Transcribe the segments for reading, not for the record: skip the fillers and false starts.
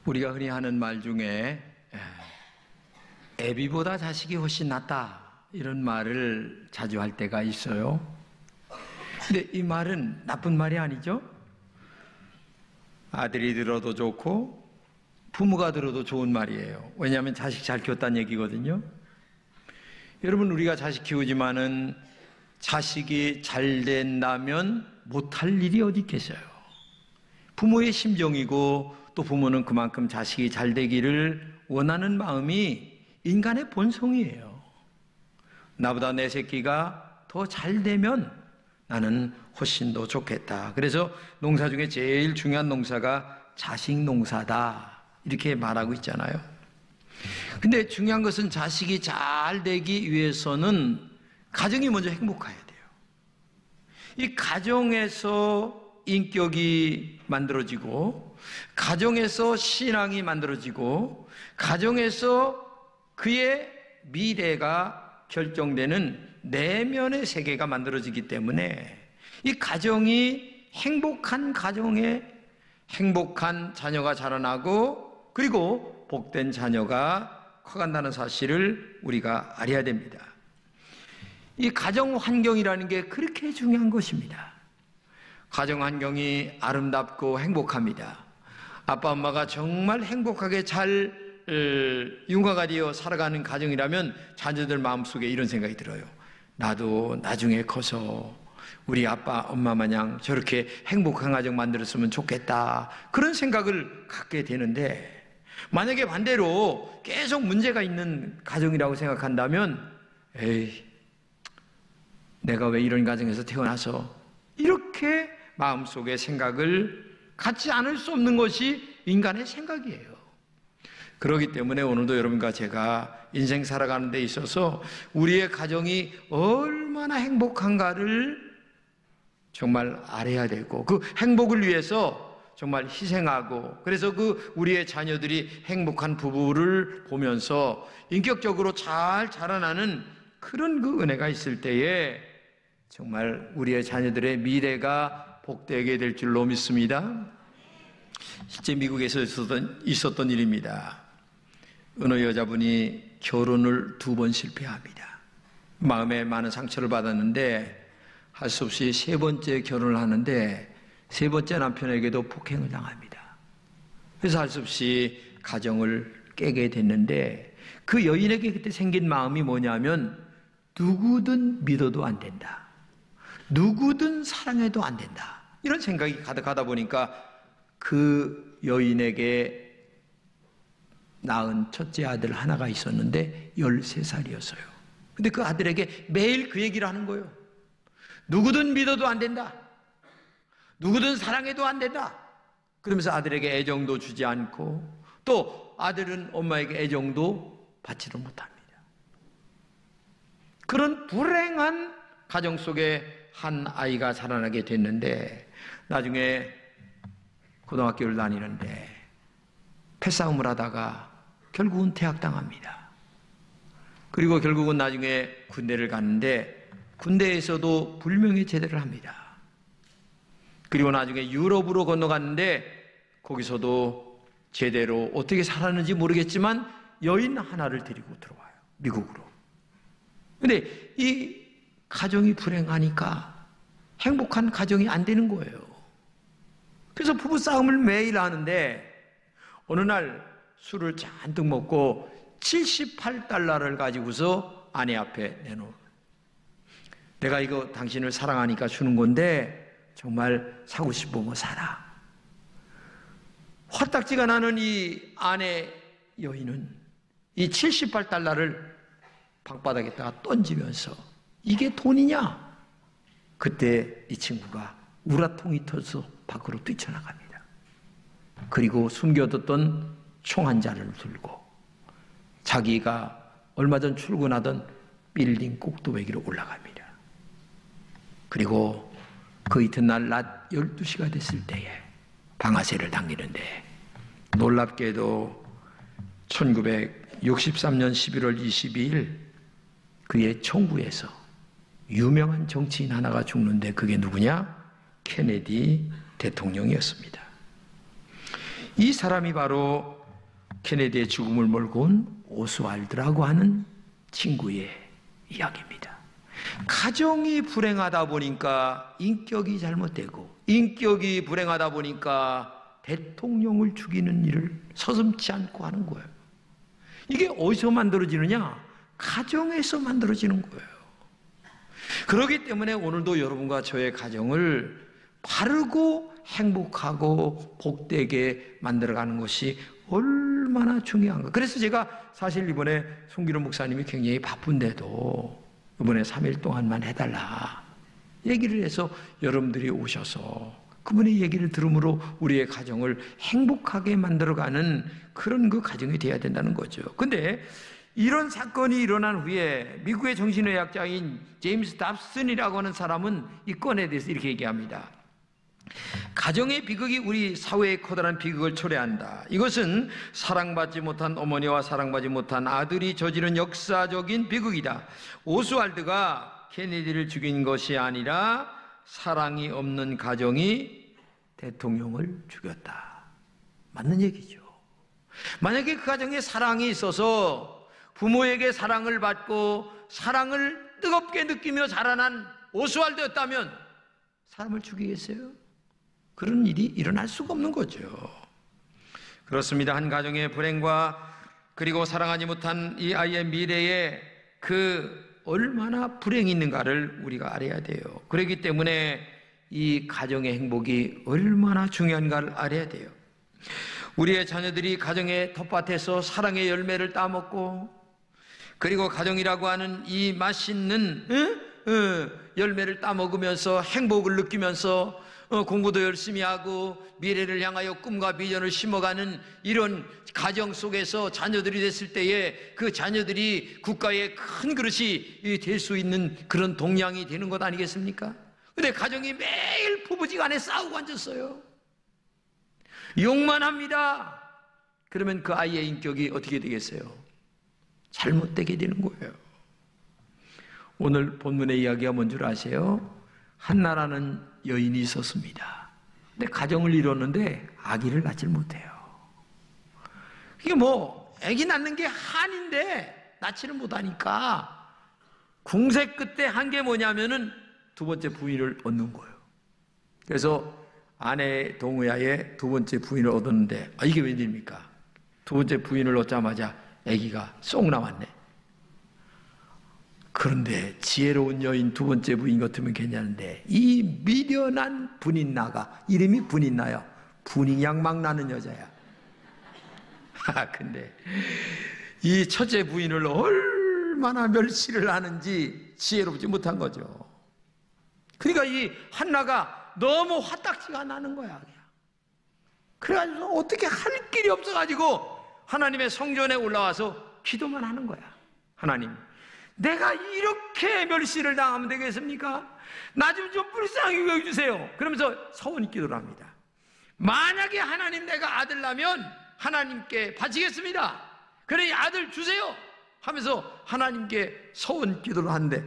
우리가 흔히 하는 말 중에 애비보다 자식이 훨씬 낫다 이런 말을 자주 할 때가 있어요. 근데 이 말은 나쁜 말이 아니죠. 아들이 들어도 좋고 부모가 들어도 좋은 말이에요. 왜냐하면 자식 잘 키웠다는 얘기거든요. 여러분, 우리가 자식 키우지만은 자식이 잘 된다면 못할 일이 어디 있겠어요. 부모의 심정이고 또 부모는 그만큼 자식이 잘 되기를 원하는 마음이 인간의 본성이에요. 나보다 내 새끼가 더 잘 되면 나는 훨씬 더 좋겠다. 그래서 농사 중에 제일 중요한 농사가 자식 농사다 이렇게 말하고 있잖아요. 근데 중요한 것은 자식이 잘 되기 위해서는 가정이 먼저 행복해야 돼요. 이 가정에서 인격이 만들어지고 가정에서 신앙이 만들어지고 가정에서 그의 미래가 결정되는 내면의 세계가 만들어지기 때문에 이 가정이 행복한 가정에 행복한 자녀가 자라나고 그리고 복된 자녀가 커간다는 사실을 우리가 알아야 됩니다. 이 가정 환경이라는 게 그렇게 중요한 것입니다. 가정 환경이 아름답고 행복합니다. 아빠 엄마가 정말 행복하게 잘 융화가 되어 살아가는 가정이라면 자녀들 마음속에 이런 생각이 들어요. 나도 나중에 커서 우리 아빠 엄마 마냥 저렇게 행복한 가정 만들었으면 좋겠다, 그런 생각을 갖게 되는데, 만약에 반대로 계속 문제가 있는 가정이라고 생각한다면 에이, 내가 왜 이런 가정에서 태어나서, 이렇게 마음속에 생각을 갖지 않을 수 없는 것이 인간의 생각이에요. 그렇기 때문에 오늘도 여러분과 제가 인생 살아가는 데 있어서 우리의 가정이 얼마나 행복한가를 정말 알아야 되고, 그 행복을 위해서 정말 희생하고, 그래서 그 우리의 자녀들이 행복한 부부를 보면서 인격적으로 잘 자라나는 그런 그 은혜가 있을 때에 정말 우리의 자녀들의 미래가 복되게 될 줄로 믿습니다. 실제 미국에서 있었던 일입니다. 어느 여자분이 결혼을 2번 실패합니다. 마음에 많은 상처를 받았는데 할 수 없이 3번째 결혼을 하는데 3번째 남편에게도 폭행을 당합니다. 그래서 할 수 없이 가정을 깨게 됐는데, 그 여인에게 그때 생긴 마음이 뭐냐면 누구든 믿어도 안 된다, 누구든 사랑해도 안 된다, 이런 생각이 가득하다 보니까 그 여인에게 낳은 첫째 아들 하나가 있었는데 13살이었어요. 근데 그 아들에게 매일 그 얘기를 하는 거예요. 누구든 믿어도 안 된다, 누구든 사랑해도 안 된다. 그러면서 아들에게 애정도 주지 않고 또 아들은 엄마에게 애정도 받지도 못합니다. 그런 불행한 가정 속에 한 아이가 자라나게 됐는데, 나중에 고등학교를 다니는데 패싸움을 하다가 결국은 퇴학당합니다. 그리고 결국은 나중에 군대를 갔는데 군대에서도 불명예 제대를 합니다. 그리고 나중에 유럽으로 건너갔는데 거기서도 제대로 어떻게 살았는지 모르겠지만 여인 하나를 데리고 들어와요, 미국으로. 근데 이 가정이 불행하니까 행복한 가정이 안 되는 거예요. 그래서 부부싸움을 매일 하는데 어느 날 술을 잔뜩 먹고 $78를 가지고서 아내 앞에 내놓은, 내가 이거 당신을 사랑하니까 주는 건데 정말 사고 싶으면 사라. 화딱지가 나는 이 아내 여인은 이 $78를 방바닥에다가 던지면서 이게 돈이냐? 그때 이 친구가 우라통이 터져서 밖으로 뛰쳐나갑니다. 그리고 숨겨뒀던 총 한 자를 들고 자기가 얼마 전 출근하던 빌딩 꼭두배기로 올라갑니다. 그리고 그 이튿날 낮 12시가 됐을 때에 방아쇠를 당기는데, 놀랍게도 1963년 11월 22일 그의 청구에서 유명한 정치인 하나가 죽는데 그게 누구냐? 케네디 대통령이었습니다. 이 사람이 바로 케네디의 죽음을 몰고 온 오스왈드라고 하는 친구의 이야기입니다. 가정이 불행하다 보니까 인격이 잘못되고, 인격이 불행하다 보니까 대통령을 죽이는 일을 서슴지 않고 하는 거예요. 이게 어디서 만들어지느냐? 가정에서 만들어지는 거예요. 그렇기 때문에 오늘도 여러분과 저의 가정을 바르고 행복하고 복되게 만들어가는 것이 얼마나 중요한가. 그래서 제가 사실 이번에 송기론 목사님이 굉장히 바쁜데도 이번에 3일 동안만 해달라 얘기를 해서 여러분들이 오셔서 그분의 얘기를 들음으로 우리의 가정을 행복하게 만들어가는 그런 그 가정이 되어야 된다는 거죠. 근데 이런 사건이 일어난 후에 미국의 정신의학자인 제임스 답슨이라고 하는 사람은 이 건에 대해서 이렇게 얘기합니다. 가정의 비극이 우리 사회의 커다란 비극을 초래한다. 이것은 사랑받지 못한 어머니와 사랑받지 못한 아들이 저지른 역사적인 비극이다. 오스왈드가 케네디를 죽인 것이 아니라 사랑이 없는 가정이 대통령을 죽였다. 맞는 얘기죠. 만약에 그 가정에 사랑이 있어서 부모에게 사랑을 받고 사랑을 뜨겁게 느끼며 자라난 오스왈드였다면 사람을 죽이겠어요? 그런 일이 일어날 수가 없는 거죠. 그렇습니다. 한 가정의 불행과 그리고 사랑하지 못한 이 아이의 미래에 그 얼마나 불행이 있는가를 우리가 알아야 돼요. 그렇기 때문에 이 가정의 행복이 얼마나 중요한가를 알아야 돼요. 우리의 자녀들이 가정의 텃밭에서 사랑의 열매를 따먹고 그리고 가정이라고 하는 이 맛있는 열매를 따먹으면서 행복을 느끼면서 공부도 열심히 하고 미래를 향하여 꿈과 비전을 심어가는 이런 가정 속에서 자녀들이 됐을 때에 그 자녀들이 국가의 큰 그릇이 될 수 있는 그런 동량이 되는 것 아니겠습니까? 근데 가정이 매일 부부지간에 싸우고 앉았어요. 욕만 합니다. 그러면 그 아이의 인격이 어떻게 되겠어요? 잘못되게 되는 거예요. 오늘 본문의 이야기가 뭔 줄 아세요? 한나라는 여인이 있었습니다. 근데 가정을 이뤘는데 아기를 낳질 못해요. 이게 뭐 아기 낳는 게 한인데 낳지를 못하니까 궁세 끝에 한 게 뭐냐면은 두 번째 부인을 얻는 거예요. 그래서 아내 동의하에 두 번째 부인을 얻었는데 이게 웬일입니까? 두 번째 부인을 얻자마자 아기가 쏙 나왔네. 그런데 지혜로운 여인 두 번째 부인 같으면 괜찮은데 이 미련한 분인나가 이름이 분인나요. 분이냥 막 나는 여자야. 근데 이 첫째 부인을 얼마나 멸시를 하는지 지혜롭지 못한 거죠. 그러니까 이 한나가 너무 화딱지가 나는 거야. 그래가지고 어떻게 할 길이 없어가지고 하나님의 성전에 올라와서 기도만 하는 거야. 하나님, 내가 이렇게 멸시를 당하면 되겠습니까? 나 좀 불쌍히 여겨주세요. 그러면서 서원 기도를 합니다. 만약에 하나님 내가 아들 나면 하나님께 바치겠습니다. 그러니 아들 주세요 하면서 하나님께 서원 기도를 하는데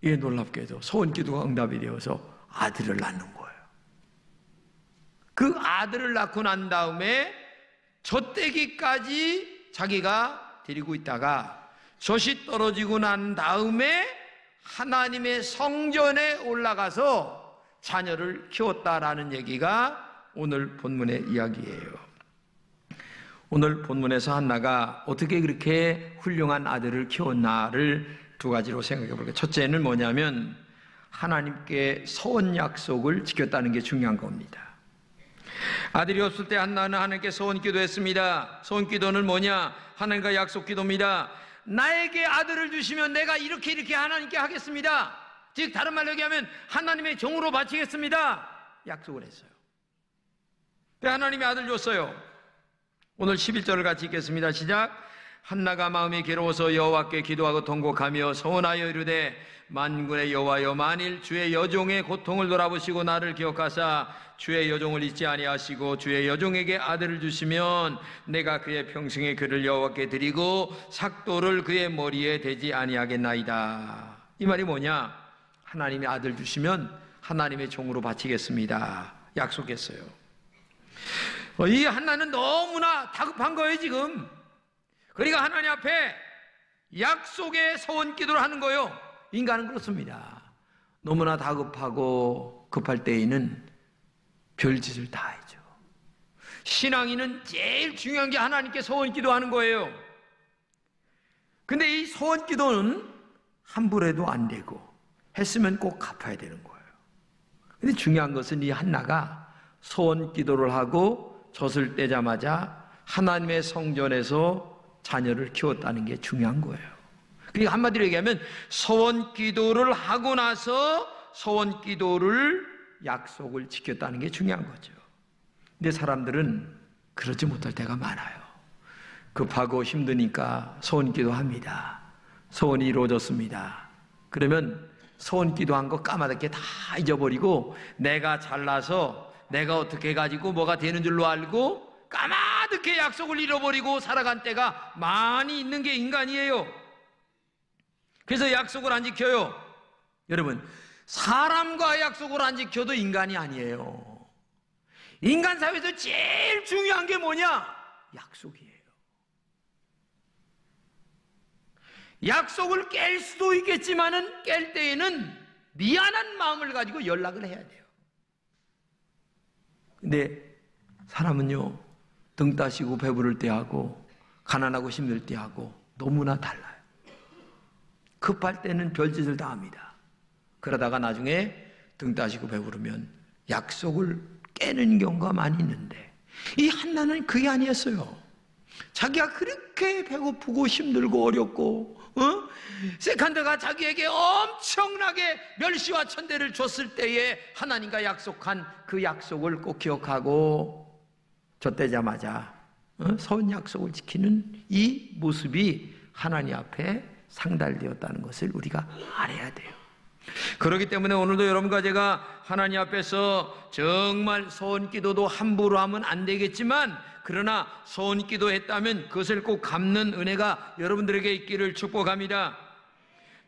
이게 놀랍게도 서원 기도가 응답이 되어서 아들을 낳는 거예요. 그 아들을 낳고 난 다음에 젖대기까지 자기가 데리고 있다가 젖이 떨어지고 난 다음에 하나님의 성전에 올라가서 자녀를 키웠다라는 얘기가 오늘 본문의 이야기예요. 오늘 본문에서 한나가 어떻게 그렇게 훌륭한 아들을 키웠나를 두 가지로 생각해 볼게요. 첫째는 뭐냐면 하나님께 서원 약속을 지켰다는 게 중요한 겁니다. 아들이 없을 때 한나는 하나님께 서원 기도했습니다. 서원 기도는 뭐냐? 하나님과 약속 기도입니다. 나에게 아들을 주시면 내가 이렇게 하나님께 하겠습니다. 즉 다른 말로 얘기하면 하나님의 종으로 바치겠습니다. 약속을 했어요. 하나님이 아들 줬어요. 오늘 11절을 같이 읽겠습니다. 시작. 한나가 마음이 괴로워서 여호와께 기도하고 통곡하며 서원하여 이르되 만군의 여호와여, 만일 주의 여종의 고통을 돌아보시고 나를 기억하사 주의 여종을 잊지 아니하시고 주의 여종에게 아들을 주시면 내가 그의 평생의 그를 여호와께 드리고 삭도를 그의 머리에 대지 아니하겠나이다. 이 말이 뭐냐? 하나님이 아들 주시면 하나님의 종으로 바치겠습니다. 약속했어요. 이 한나는 너무나 다급한 거예요. 지금 그러니까 하나님 앞에 약속의 서원 기도를 하는 거예요. 인간은 그렇습니다. 너무나 다급하고 급할 때에는 별짓을 다 하죠. 신앙인은 제일 중요한 게 하나님께 서원 기도하는 거예요. 근데 이 서원 기도는 함부로 해도 안 되고 했으면 꼭 갚아야 되는 거예요. 근데 중요한 것은 이 한나가 서원 기도를 하고 젖을 떼자마자 하나님의 성전에서 자녀를 키웠다는 게 중요한 거예요. 그러니까 한마디로 얘기하면 서원 기도를 하고 나서 서원 기도를 약속을 지켰다는 게 중요한 거죠. 근데 사람들은 그러지 못할 때가 많아요. 급하고 힘드니까 서원 기도합니다. 소원이 이루어졌습니다. 그러면 소원 기도한 거 까마득히 다 잊어버리고 내가 잘나서 내가 어떻게 해가지고 뭐가 되는 줄로 알고 까마득히 약속을 잃어버리고 살아간 때가 많이 있는 게 인간이에요. 그래서 약속을 안 지켜요. 여러분, 사람과 약속을 안 지켜도 인간이 아니에요. 인간 사회에서 제일 중요한 게 뭐냐? 약속이에요. 약속을 깰 수도 있겠지만은 깰 때에는 미안한 마음을 가지고 연락을 해야 돼요. 근데 사람은요, 등 따시고 배부를 때하고 가난하고 힘들 때하고 너무나 달라요. 급할 때는 별짓을 다 합니다. 그러다가 나중에 등 따시고 배부르면 약속을 깨는 경우가 많이 있는데 이 한나는 그게 아니었어요. 자기가 그렇게 배고프고 힘들고 어렵고 세칸드가 자기에게 엄청나게 멸시와 천대를 줬을 때에 하나님과 약속한 그 약속을 꼭 기억하고 젖대자마자 서운 약속을 지키는 이 모습이 하나님 앞에 상달되었다는 것을 우리가 알아야 돼요. 그렇기 때문에 오늘도 여러분과 제가 하나님 앞에서 정말 서원 기도도 함부로 하면 안 되겠지만 그러나 서원 기도했다면 그것을 꼭 갚는 은혜가 여러분들에게 있기를 축복합니다.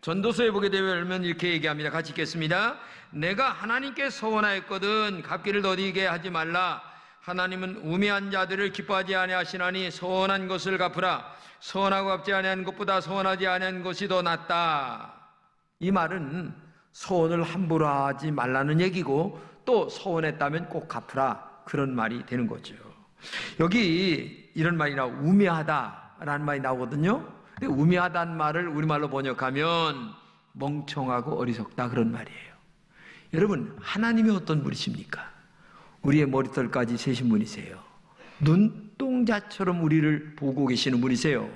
전도서에 보게 되면 이렇게 얘기합니다. 같이 읽겠습니다. 내가 하나님께 서원하였거든 갚기를 더디게 하지 말라. 하나님은 우매한 자들을 기뻐하지 아니하시나니 서원한 것을 갚으라. 서원하고 갚지 아니한 것보다 서원하지 아니한 것이 더 낫다. 이 말은 서원을 함부로 하지 말라는 얘기고 또 서원했다면 꼭 갚으라 그런 말이 되는 거죠. 여기 이런 말이 우매하다라는 말이 나오거든요. 근데 우매하다는 말을 우리말로 번역하면 멍청하고 어리석다 그런 말이에요. 여러분, 하나님이 어떤 분이십니까? 우리의 머리털까지 세신 분이세요. 눈동자처럼 우리를 보고 계시는 분이세요.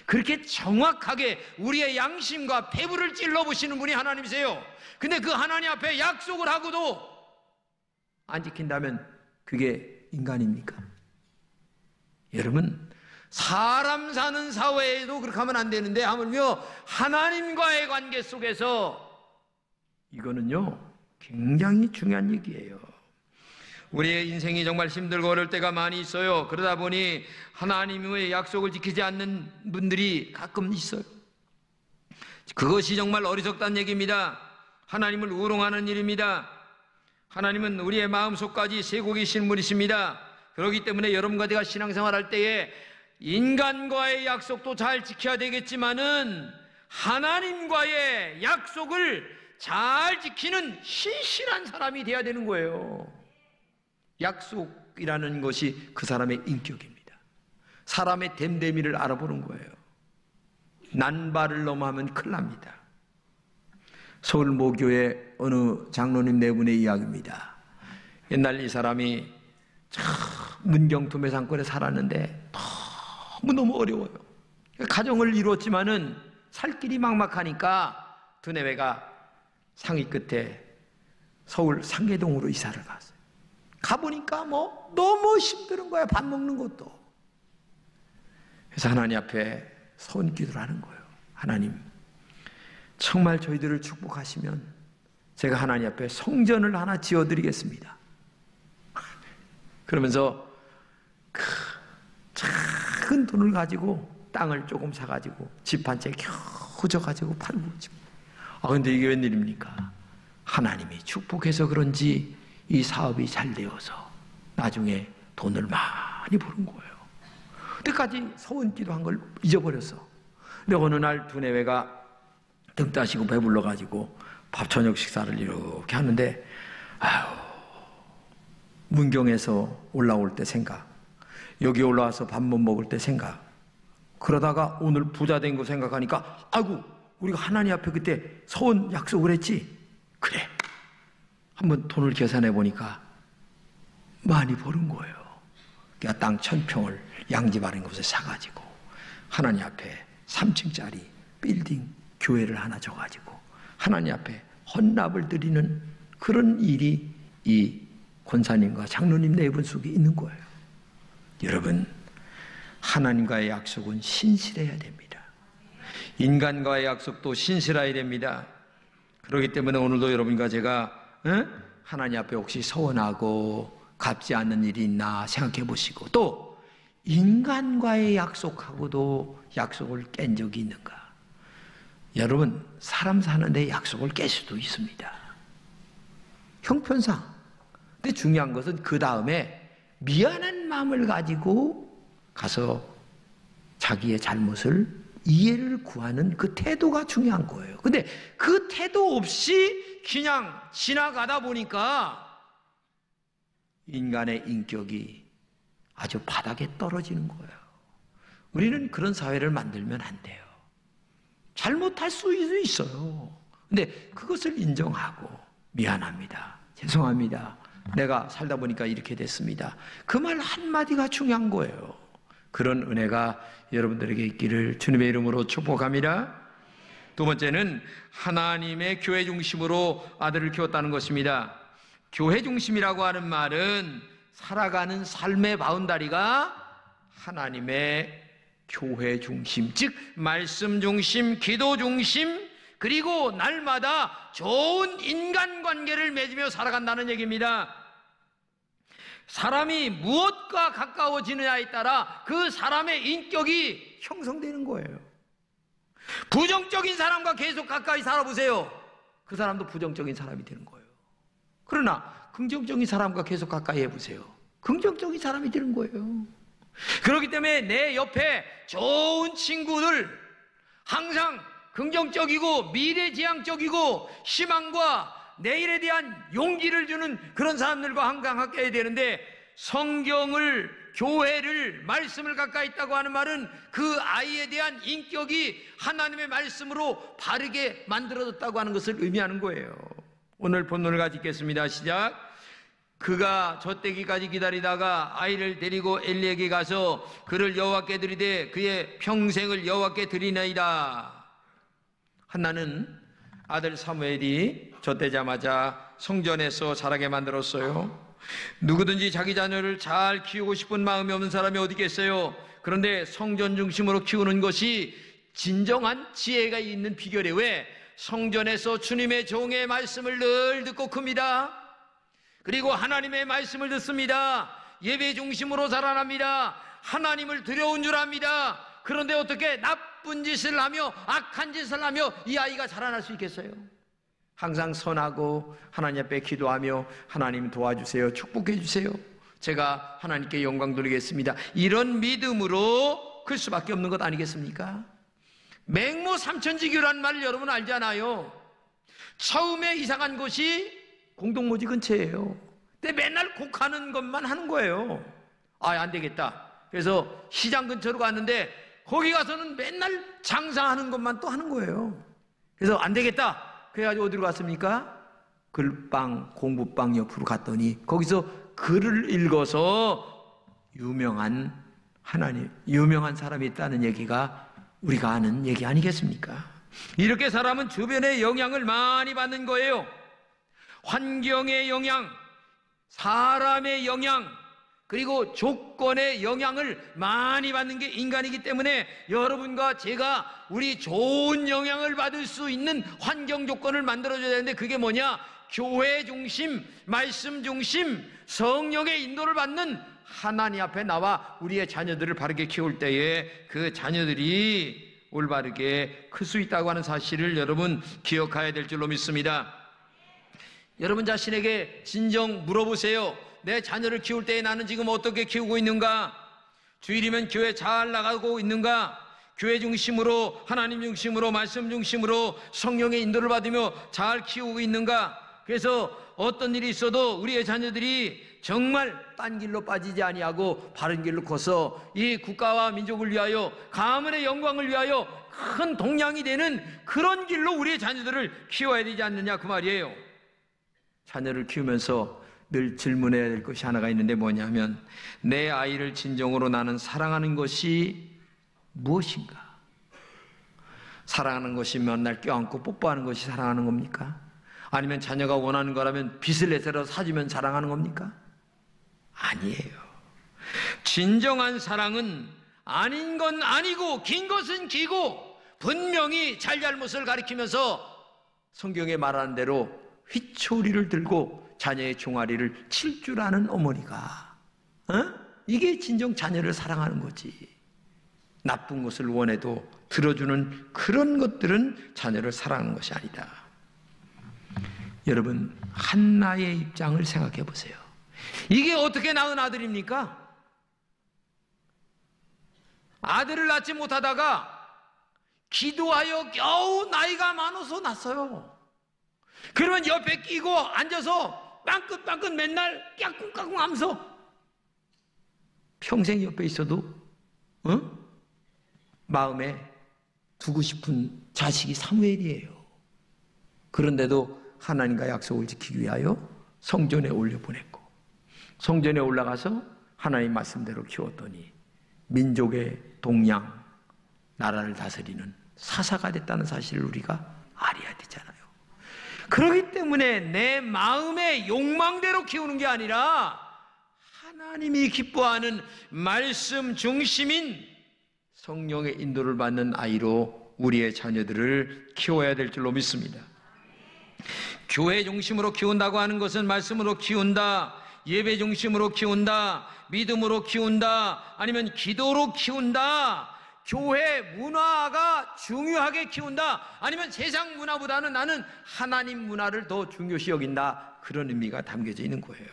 그렇게 정확하게 우리의 양심과 배부를 찔러보시는 분이 하나님이세요. 근데 그 하나님 앞에 약속을 하고도 안 지킨다면 그게 인간입니까? 여러분, 사람 사는 사회에도 그렇게 하면 안 되는데 하물며 하나님과의 관계 속에서 이거는요 굉장히 중요한 얘기예요. 우리의 인생이 정말 힘들고 어려울 때가 많이 있어요. 그러다 보니 하나님의 약속을 지키지 않는 분들이 가끔 있어요. 그것이 정말 어리석다는 얘기입니다. 하나님을 우롱하는 일입니다. 하나님은 우리의 마음속까지 세고 계신 분이십니다. 그렇기 때문에 여러분과 제가 신앙생활 할 때에 인간과의 약속도 잘 지켜야 되겠지만은 하나님과의 약속을 잘 지키는 신실한 사람이 돼야 되는 거예요. 약속이라는 것이 그 사람의 인격입니다. 사람의 됨됨이를 알아보는 거예요. 난발을 넘어가면 큰일 납니다. 서울 모교의 어느 장로님 네 분의 이야기입니다. 옛날 이 사람이 참 문경투매 상권에 살았는데 너무 어려워요. 가정을 이루었지만은 살 길이 막막하니까 두뇌회가 상위 끝에 서울 상계동으로 이사를 갔어요. 가보니까 너무 힘든 거야. 밥 먹는 것도. 그래서 하나님 앞에 서원 기도를 하는 거예요. 하나님, 정말 저희들을 축복하시면 제가 하나님 앞에 성전을 하나 지어드리겠습니다. 그러면서 작은 돈을 가지고 땅을 조금 사가지고 집 한 채 겨우 져가지고 팔고. 근데 이게 웬일입니까? 하나님이 축복해서 그런지 이 사업이 잘 되어서 나중에 돈을 많이 버는 거예요. 그때까지 서원 기도한 걸 잊어버렸어. 근데 어느 날 두뇌회가 등 따시고 배불러가지고 밥 저녁 식사를 이렇게 하는데 문경에서 올라올 때 생각, 여기 올라와서 밥 못 먹을 때 생각, 그러다가 오늘 부자 된 거 생각하니까 아이고 우리가 하나님 앞에 그때 서원 약속을 했지. 그래, 한번 돈을 계산해 보니까 많이 버는 거예요. 그러니까 땅 1000평을 양지 바른 곳에 사가지고 하나님 앞에 3층짜리 빌딩 교회를 하나 져가지고 하나님 앞에 헌납을 드리는 그런 일이 이 권사님과 장로님 네 분 속에 있는 거예요. 여러분, 하나님과의 약속은 신실해야 됩니다. 인간과의 약속도 신실해야 됩니다. 그렇기 때문에 오늘도 여러분과 제가 하나님 앞에 혹시 서원하고 갚지 않는 일이 있나 생각해 보시고, 또 인간과의 약속하고도 약속을 깬 적이 있는가? 여러분, 사람 사는데 약속을 깰 수도 있습니다. 형편상. 근데 중요한 것은 그 다음에 미안한 마음을 가지고 가서 자기의 잘못을 이해를 구하는 그 태도가 중요한 거예요. 근데 그 태도 없이 그냥 지나가다 보니까 인간의 인격이 아주 바닥에 떨어지는 거예요. 우리는 그런 사회를 만들면 안 돼요. 잘못할 수 있어요. 근데 그것을 인정하고 미안합니다, 죄송합니다, 내가 살다 보니까 이렇게 됐습니다, 그 말 한마디가 중요한 거예요. 그런 은혜가 여러분들에게 있기를 주님의 이름으로 축복합니다. 두 번째는 하나님의 교회 중심으로 아들을 키웠다는 것입니다. 교회 중심이라고 하는 말은 살아가는 삶의 바운다리가 하나님의 교회 중심, 즉 말씀 중심, 기도 중심, 그리고 날마다 좋은 인간관계를 맺으며 살아간다는 얘기입니다. 사람이 무엇과 가까워지느냐에 따라 그 사람의 인격이 형성되는 거예요. 부정적인 사람과 계속 가까이 살아보세요. 그 사람도 부정적인 사람이 되는 거예요. 그러나 긍정적인 사람과 계속 가까이 해보세요. 긍정적인 사람이 되는 거예요. 그렇기 때문에 내 옆에 좋은 친구들, 항상 긍정적이고 미래지향적이고 희망과 내일에 대한 용기를 주는 그런 사람들과 항상 함께 해야 되는데, 성경을, 교회를, 말씀을 가까이 있다고 하는 말은 그 아이에 대한 인격이 하나님의 말씀으로 바르게 만들어졌다고 하는 것을 의미하는 거예요. 오늘 본문을 같이 읽겠습니다. 시작. 그가 젖되기까지 기다리다가 아이를 데리고 엘리에게 가서 그를 여호와께 드리되 그의 평생을 여호와께 드리나이다. 한나는 아들 사무엘이 젖되자마자 성전에서 자라게 만들었어요. 누구든지 자기 자녀를 잘 키우고 싶은 마음이 없는 사람이 어디 있겠어요? 그런데 성전 중심으로 키우는 것이 진정한 지혜가 있는 비결이에요. 왜? 성전에서 주님의 종의 말씀을 늘 듣고 큽니다. 그리고 하나님의 말씀을 듣습니다. 예배 중심으로 자라납니다. 하나님을 두려운 줄 압니다. 그런데 어떻게 나쁜 짓을 하며 악한 짓을 하며 이 아이가 자라날 수 있겠어요? 항상 선하고 하나님 앞에 기도하며 하나님 도와주세요, 축복해 주세요, 제가 하나님께 영광 돌리겠습니다, 이런 믿음으로 클 수밖에 없는 것 아니겠습니까? 맹모 삼천지교라는 말을 여러분 알잖아요. 처음에 이사간 곳이 공동모지 근처예요. 근데 맨날 곡하는 것만 하는 거예요. 안 되겠다. 그래서 시장 근처로 갔는데 거기 가서는 맨날 장사하는 것만 또 하는 거예요. 그래서 안 되겠다. 그래가지고 어디로 갔습니까? 글방, 공부방 옆으로 갔더니 거기서 글을 읽어서 유명한 사람이 있다는 얘기가 우리가 아는 얘기 아니겠습니까? 이렇게 사람은 주변의 영향을 많이 받는 거예요. 환경의 영향, 사람의 영향, 그리고 조건의 영향을 많이 받는 게 인간이기 때문에 여러분과 제가 우리 좋은 영향을 받을 수 있는 환경 조건을 만들어줘야 되는데, 그게 뭐냐? 교회 중심, 말씀 중심, 성령의 인도를 받는 하나님 앞에 나와 우리의 자녀들을 바르게 키울 때에 그 자녀들이 올바르게 클 수 있다고 하는 사실을 여러분 기억해야 될 줄로 믿습니다. 여러분 자신에게 진정 물어보세요. 내 자녀를 키울 때에 나는 지금 어떻게 키우고 있는가? 주일이면 교회 잘 나가고 있는가? 교회 중심으로, 하나님 중심으로, 말씀 중심으로 성령의 인도를 받으며 잘 키우고 있는가? 그래서 어떤 일이 있어도 우리의 자녀들이 정말 딴 길로 빠지지 아니하고 바른 길로 커서 이 국가와 민족을 위하여, 가문의 영광을 위하여 큰 동량이 되는 그런 길로 우리의 자녀들을 키워야 되지 않느냐, 그 말이에요. 자녀를 키우면서 늘 질문해야 될 것이 하나가 있는데 뭐냐면, 내 아이를 진정으로 나는 사랑하는 것이 무엇인가? 사랑하는 것이 맨날 껴안고 뽀뽀하는 것이 사랑하는 겁니까? 아니면 자녀가 원하는 거라면 빚을 내서라도 사주면 사랑하는 겁니까? 아니에요. 진정한 사랑은 아닌 건 아니고 긴 것은 기고 분명히 잘잘못을 가리키면서 성경에 말하는 대로 휘초리를 들고 자녀의 종아리를 칠 줄 아는 어머니가, 이게 진정 자녀를 사랑하는 거지. 나쁜 것을 원해도 들어주는 그런 것들은 자녀를 사랑하는 것이 아니다. 여러분, 한나의 입장을 생각해 보세요. 이게 어떻게 낳은 아들입니까? 아들을 낳지 못하다가 기도하여 겨우 나이가 많아서 낳았어요. 그러면 옆에 끼고 앉아서 빵긋빵긋 맨날 까꿍까꿍 하면서 평생 옆에 있어도 마음에 두고 싶은 자식이 사무엘이에요. 그런데도 하나님과 약속을 지키기 위하여 성전에 올려보냈고, 성전에 올라가서 하나님 말씀대로 키웠더니 민족의 동양, 나라를 다스리는 사사가 됐다는 사실을 우리가 알아야 되잖아요. 그렇기 때문에 내 마음의 욕망대로 키우는 게 아니라 하나님이 기뻐하는 말씀 중심인 성령의 인도를 받는 아이로 우리의 자녀들을 키워야 될 줄로 믿습니다. 교회 중심으로 키운다고 하는 것은 말씀으로 키운다, 예배 중심으로 키운다, 믿음으로 키운다, 아니면 기도로 키운다, 교회 문화가 중요하게 키운다, 아니면 세상 문화보다는 나는 하나님 문화를 더 중요시 여긴다, 그런 의미가 담겨져 있는 거예요.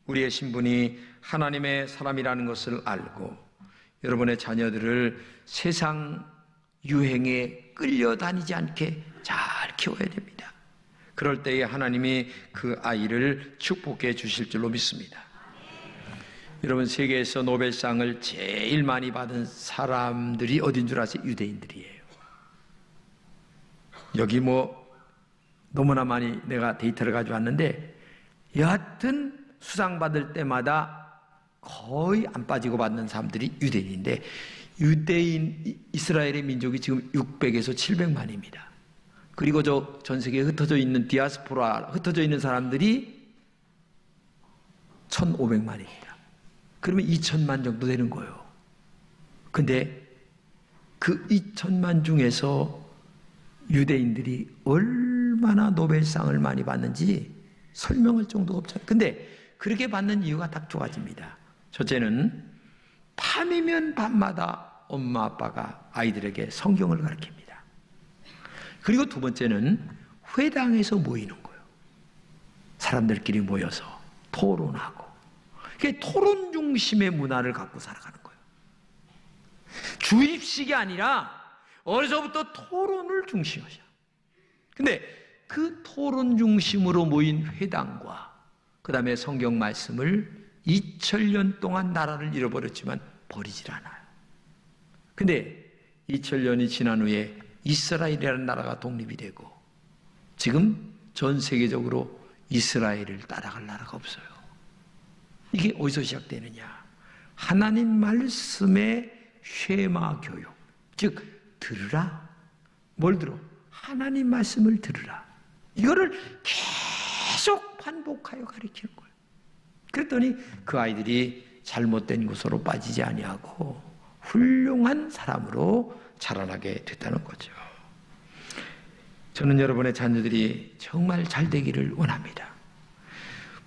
우리의 신분이 하나님의 사람이라는 것을 알고 여러분의 자녀들을 세상 유행에 끌려다니지 않게 잘 키워야 됩니다. 그럴 때에 하나님이 그 아이를 축복해 주실 줄로 믿습니다. 여러분, 세계에서 노벨상을 제일 많이 받은 사람들이 어딘 줄 아세요? 유대인들이에요. 여기 너무나 많이 내가 데이터를 가져왔는데, 여하튼 수상 받을 때마다 거의 안 빠지고 받는 사람들이 유대인인데, 이스라엘의 민족이 지금 600에서 700만입니다. 그리고 전 세계에 흩어져 있는 디아스포라, 흩어져 있는 사람들이 1,500만입니다. 그러면 2천만 정도 되는 거예요. 근데 그 2천만 중에서 유대인들이 얼마나 노벨상을 많이 받는지 설명할 정도가 없잖아요. 근데 그렇게 받는 이유가 딱 두 가지입니다. 첫째는 밤이면 밤마다 엄마 아빠가 아이들에게 성경을 가르칩니다. 그리고 두 번째는 회당에서 모이는 거예요. 사람들끼리 모여서 토론하고, 그게 토론 중심의 문화를 갖고 살아가는 거예요. 주입식이 아니라 어려서부터 토론을 중시하셔. 근데 그 토론 중심으로 모인 회당과 그 다음에 성경 말씀을 2000년 동안 나라를 잃어버렸지만 버리질 않아요. 근데 2000년이 지난 후에 이스라엘이라는 나라가 독립이 되고 지금 전 세계적으로 이스라엘을 따라갈 나라가 없어요. 이게 어디서 시작되느냐? 하나님 말씀의 쉐마 교육, 즉 들으라. 뭘 들어? 하나님 말씀을 들으라. 이거를 계속 반복하여 가르치는 거예요. 그랬더니 그 아이들이 잘못된 곳으로 빠지지 아니하고 훌륭한 사람으로 자라나게 됐다는 거죠. 저는 여러분의 자녀들이 정말 잘 되기를 원합니다.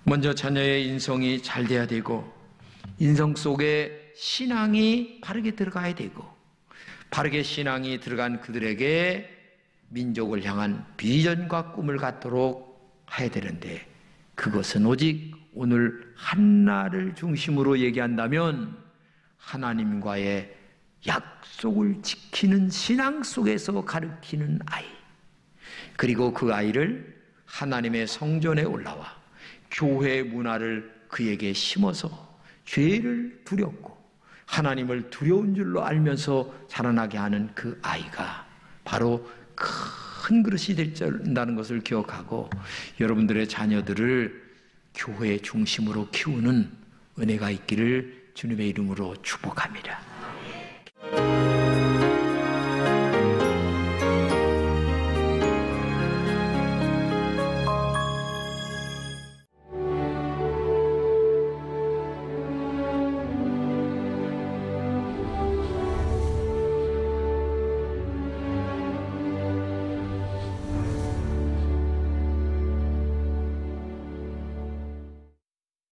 먼저 자녀의 인성이 잘 돼야 되고, 인성 속에 신앙이 바르게 들어가야 되고, 바르게 신앙이 들어간 그들에게 민족을 향한 비전과 꿈을 갖도록 해야 되는데, 그것은 오직 오늘 한나를 중심으로 얘기한다면 하나님과의 약속을 지키는 신앙 속에서 가르치는 아이, 그리고 그 아이를 하나님의 성전에 올라와 교회 문화를 그에게 심어서 죄를 두렵고 하나님을 두려운 줄로 알면서 자라나게 하는 그 아이가 바로 큰 그릇이 된다는 것을 기억하고 여러분들의 자녀들을 교회 중심으로 키우는 은혜가 있기를 주님의 이름으로 축복합니다.